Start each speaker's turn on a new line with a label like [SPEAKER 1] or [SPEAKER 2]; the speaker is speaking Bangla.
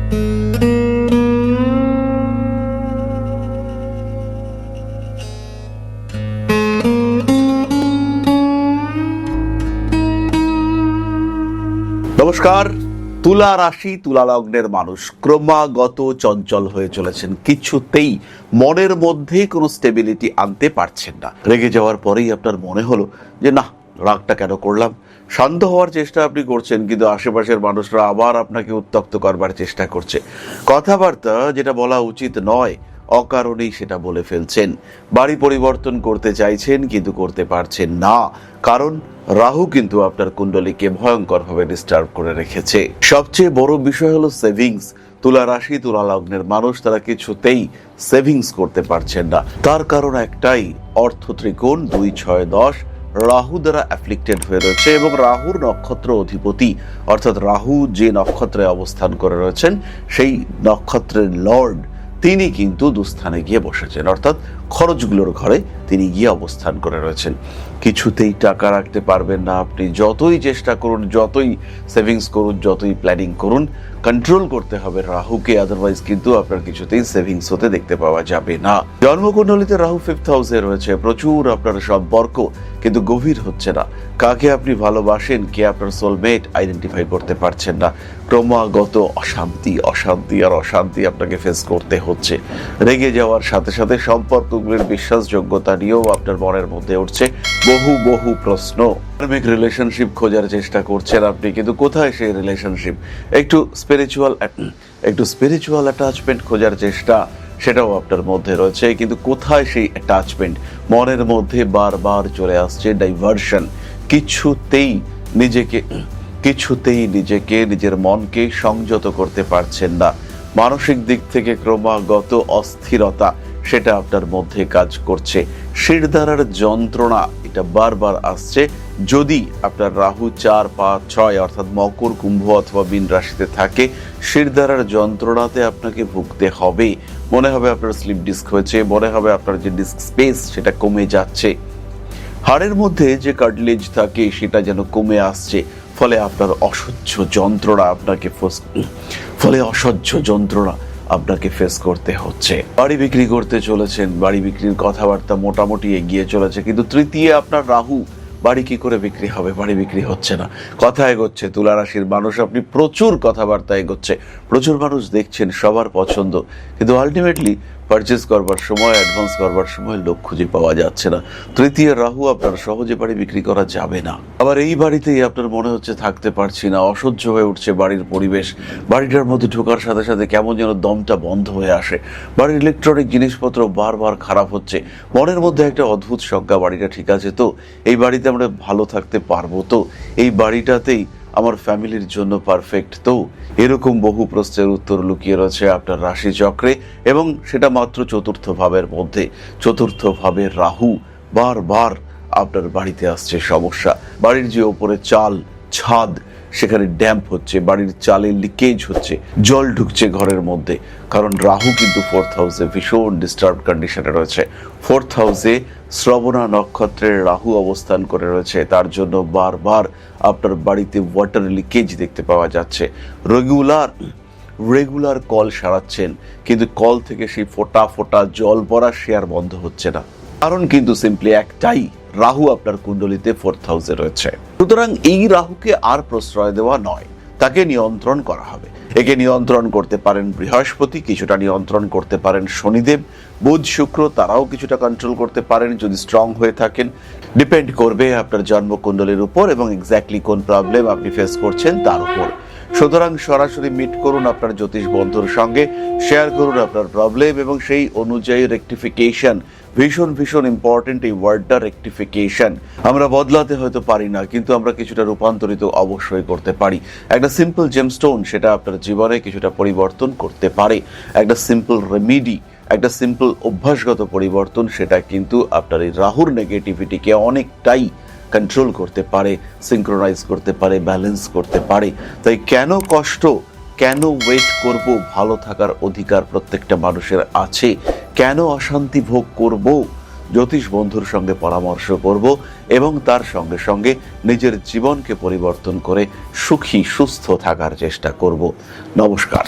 [SPEAKER 1] নমস্কার। তুলা রাশি, তুলা লগ্নের মানুষ ক্রমাগত চঞ্চল হয়ে চলেছেন, কিছুতেই মনের মধ্যে কোনো স্টেবিলিটি আনতে পারছেন না। রেগে যাওয়ার পরেই আপনার মনে হলো যে না, রাগটা কেন করলাম। শান্ত হওয়ার চেষ্টা আপনি করছেন, কিন্তু আশেপাশের মানুষরা আবার আপনাকে উত্ত্যক্ত করবার চেষ্টা করছে। কথাবার্তা যেটা বলা উচিত নয়, অকারণেই সেটা বলে ফেলছেন। বাড়ি পরিবর্তন করতে চাইছেন কিন্তু করতে পারছেন না, কারণ রাহু কিন্তু আপনার কুণ্ডলীকে ভয়ঙ্করভাবে ডিস্টার্ব করে রেখেছে। সবচেয়ে বড় বিষয় হলো সেভিংস। তুলা রাশি, তুলা লগ্নের মানুষ তারা কিছুতেই সেভিংস করতে পারছেন না। তার কারণ একটাই, অর্থ ত্রিকোণ 2, 6, 10 রাহু দ্বারা অ্যাফ্লিক্টেড হয়ে রয়েছে, এবং রাহুর নক্ষত্র অধিপতি অর্থাৎ রাহু যে নক্ষত্রে অবস্থান করে রয়েছেন সেই নক্ষত্রের লর্ড তিনি কিন্তু দুস্থানে গিয়ে বসেছেন, অর্থাৎ খরচগুলোর ঘরে তিনি গিয়ে অবস্থান করে রয়েছেন। কিছুতেই টাকা রাখতে পারবেন না আপনি, যতই চেষ্টা করুন, যতই সেভিংস করুন, যতই প্ল্যানিং করুন, কন্ট্রোল করতে হবে রাহুকে, আদারওয়াইজ কিন্তু আপনার কিছুতেই সেভিংস হতে দেখতে পাওয়া যাবে না। জন্মকুণ্ডলিতে রাহু 5th হাউসে রয়েছে, প্রচুর আপনার সম্পর্ক কিন্তু গভীর হচ্ছে না। কাকে আপনি ভালোবাসেন, কে আপনার সোলমেট আইডেন্টিফাই করতে পারছেন না। ক্রমাগত অশান্তি অশান্তি আর অশান্তি আপনাকে ফেস করতে হচ্ছে। রেগে যাওয়ার সাথে সাথে সম্পর্কগুলির বিশ্বাসযোগ্যতা নিয়েও আপনার মনের মধ্যে উঠছে বহু বহু প্রশ্ন। কার্মিক রিলেশনশিপ খোঁজার চেষ্টা করছেন আপনি, কিন্তু কোথায় সেই রিলেশনশিপ? একটু স্পিরিচুয়াল অ্যাটাচমেন্ট খোঁজার চেষ্টা, সেটাও আপনার মধ্যে রয়েছে, কিন্তু কোথায় সেই অ্যাটাচমেন্ট? মনের মধ্যে বারবার চলে আসছে ডাইভার্সন। কিছুতেই নিজের মনকে সংযত করতে পারছেন না। মানসিক দিক থেকে ক্রমাগত অস্থিরতা সেটা আপনার মধ্যে কাজ করছে। শিরদাঁড়ার যন্ত্রণা এটা বারবার আসছে। যদি আপনার রাহু 4, 5, 6 অর্থাৎ মকর, কুম্ভ অথবা মীন রাশিতে থাকে, শিরদাঁড়ার যন্ত্রণাতে আপনাকে ভুগতে হবে। মনে হবে আপনার স্লিপ ডিস্ক হয়েছে, মনে হবে আপনার যে ডিস্ক স্পেস সেটা কমে যাচ্ছে। হাড়ের মধ্যে যে কার্টিলেজ থাকে সেটা যেন কমে আসছে, ফলে আপনার অসহ্য যন্ত্রণা আপনাকে ফেস করতে হচ্ছে। বাড়ি বিক্রি করতে চলেছেন, বাড়ি বিক্রির কথাবার্তা মোটামুটি এগিয়ে চলেছে, কিন্তু তৃতীয় আপনার রাহু, বাড়ি কি করে বিক্রি হবে? বাড়ি বিক্রি হচ্ছে না। কথা এগোচ্ছে, তুলা রাশির মানুষ আপনি প্রচুর কথাবার্তা এগোচ্ছে, প্রচুর মানুষ দেখছেন, সবার পছন্দ, কিন্তু আলটিমেটলি পারচেস করবার সময়, অ্যাডভান্স করবার সময় লোক খুঁজে পাওয়া যাচ্ছে না। তৃতীয় রাহু, আপনার সহজে বাড়ি বিক্রি করা যাবে না। আবার এই বাড়িতেই আপনার মনে হচ্ছে থাকতে পারছি না, অসহ্য হয়ে উঠছে বাড়ির পরিবেশ। বাড়িটার মধ্যে ঢোকার সাথে সাথে কেমন যেন দমটা বন্ধ হয়ে আসে। বাড়ির ইলেকট্রনিক জিনিসপত্র বারবার খারাপ হচ্ছে। মনের মধ্যে একটা অদ্ভুত শঙ্কা, বাড়িটা ঠিক আছে তো? এই বাড়িতে আমরা ভালো থাকতে পারবো তো? এই বাড়িটাতেই আমার ফ্যামিলির জন্য পারফেক্ট তো? এরকম বহু প্রশ্নের উত্তর লুকিয়ে রয়েছে আপনার রাশি চক্রে, এবং সেটা মাত্র 4th ভাবের মধ্যে। 4th ভাবের রাহু বারবার আপনার বাড়িতে আসছে সমস্যা। বাড়ির যে ওপরে চাল, ছাদ, সেখানে ড্যাম্প হচ্ছে, বাড়ির চালে লিকেজ হচ্ছে, জল ঢুকছে ঘরের মধ্যে, কারণ রাহু কিন্তু 4th হাউসে ভীষণ ডিস্টার্ব কন্ডিশনে রয়েছে। 4th হাউসে শ্রবণা নক্ষত্রের রাহু অবস্থান করে রয়েছে, তার জন্য বারবার আপনার বাড়িতে ওয়াটার লিকেজ দেখতে পাওয়া যাচ্ছে। রেগুলার কল সারাচ্ছেন, কিন্তু কল থেকে সেই ফোঁটা ফোঁটা জল পড়া সে আর বন্ধ হচ্ছে না। কারণ কিন্তু সিম্পলি একটাই, রাহু আপনার কুণ্ডলিতে 4th হাউসে রয়েছে। সুতরাং এই রাহুকে আর প্রশ্রয় দেওয়া নয়, তাকে নিয়ন্ত্রণ করা হবে। একে নিয়ন্ত্রণ করতে পারেন বৃহস্পতি, কিছুটা নিয়ন্ত্রণ করতে পারেন শনিদেব, বুধ, শুক্র, তারাও কিছুটা কন্ট্রোল করতে পারেন যদি স্ট্রং হয়ে থাকেন। ডিপেন্ড করবে আপনার জন্মকুণ্ডলীর উপর এবং এক্স্যাক্টলি কোন প্রবলেম আপনি ফেস করছেন তার উপর। সুতরাং সরাসরি মিট করুন আপনার জ্যোতিষ বন্ধুর সঙ্গে, শেয়ার করুন আপনার প্রবলেম, এবং সেই অনুযায়ী রেকটিফিকেশন। ভীষণ ইম্পর্টেন্ট এই ওয়ার্ডটা, রেকটিফিকেশন। আমরা বদলাতে হয়তো পারি না, কিন্তু আমরা কিছুটা রূপান্তরিত অবশ্যই করতে পারি। একটা সিম্পল জেমস্টোন সেটা আপনার জীবনে কিছুটা পরিবর্তন করতে পারে। একটা সিম্পল রেমিডি, একটা সিম্পল অভ্যাসগত পরিবর্তন, সেটা কিন্তু আপনার এই রাহুর নেগেটিভিটিকে অনেকটাই কন্ট্রোল করতে পারে, সিঙ্ক্রোনাইজ করতে পারে, ব্যালেন্স করতে পারে। তাই কেন কষ্ট, কেন ওয়েট করব? ভালো থাকার অধিকার প্রত্যেকটা মানুষের আছে। কেন অশান্তি ভোগ করব? জ্যোতিষ বন্ধুর সঙ্গে পরামর্শ করব এবং তার সঙ্গে সঙ্গে নিজের জীবনকে পরিবর্তন করে সুখী সুস্থ থাকার চেষ্টা করব। নমস্কার।